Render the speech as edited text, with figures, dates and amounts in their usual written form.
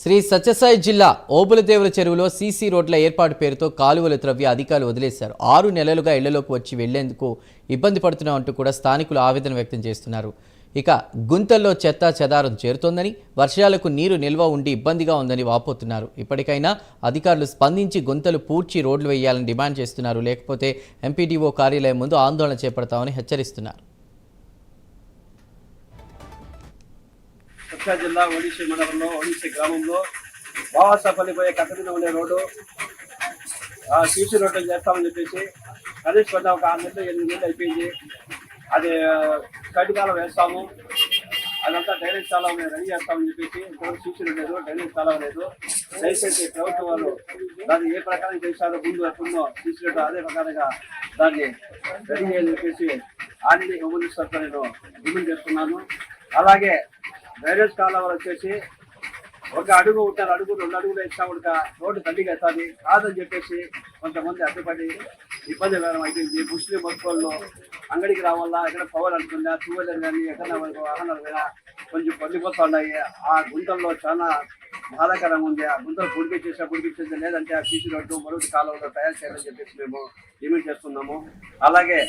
శ్రీ సత్యసాయి జిల్లా ఓబులదేవుల చెరువులో సీసీ రోడ్ల ఏర్పాటు పేరుతో కాలువలు త్రవ్వి అధికారులు వదిలేశారు. 6 నెలలుగా ఇళ్లలోకి వచ్చి వెళ్లేందుకు ఇబ్బంది పడుతున్నామంటూ కూడా స్థానికులు ఆవేదన వ్యక్తం చేస్తున్నారు. ఇక గుంతల్లో చెత్త చెదారం చేరుతోందని, వర్షాలకు నీరు నిల్వ ఉండి ఇబ్బందిగా ఉందని వాపోతున్నారు. ఇప్పటికైనా అధికారులు స్పందించి గుంతలు పూడ్చి రోడ్లు వేయాలని డిమాండ్ చేస్తున్నారు. లేకపోతే ఎంపీడీఓ కార్యాలయం ముందు ఆందోళన చేపడతామని హెచ్చరిస్తున్నారు. కృష్ణా జిల్లా ఒడిశీ మండలంలో ఒడిశీ గ్రామంలో బావాసపల్లి పోయే కట్ట మీద ఉండే రోడ్డు సీసీ రోడ్డు చేస్తామని చెప్పేసి కనీసం ఒక 6 నెలలు 8 నెలలు అయిపోయింది. అది కటికాలం వేస్తాము, అదంతా డ్రైనేజ్ కాలం రెడీ చేస్తామని చెప్పేసి సీసీ రోడ్ లేదు, డ్రైనేజ్ కాలం లేదు. దయచేసి ప్రభుత్వం వాళ్ళు దాన్ని ఏ ప్రకారం చేశారో ముందు ఎప్పుడున్నో సీసీ రోడ్డు అదే ప్రకారంగా దాన్ని రెడీ చేయని చెప్పేసి ఆర్డీ హోమ్ మినిస్టర్తో నేను డిమాండ్ చేస్తున్నాను. అలాగే డ్రైనేజ్ కాలువలు వచ్చేసి 1 అడుగు 1.5 అడుగు 2 అడుగులు వేసినా కూడా రోడ్డు తల్లిగా వేస్తుంది కాదని చెప్పేసి కొంతమంది అడ్డుపడి ఇబ్బందికరం అయిపోయింది. ముస్లిం భక్తుల్లో అంగడికి రావాలా, ఎక్కడ పవర్ అనుకుందా, 2 వీలర్ కానీ ఎక్కడ వాహనాలు కూడా కొంచెం పడిపోతూ ఉన్నాయి. ఆ గుంతల్లో చాలా బాధాకరంగా ఉంది. ఆ గుంతలు పొడిపించేది లేదంటే ఆ సీసీ రోడ్డు మరొకటి కాలువలో తయారు చేయాలని చెప్పేసి మేము డిమాండ్ చేస్తున్నాము. అలాగే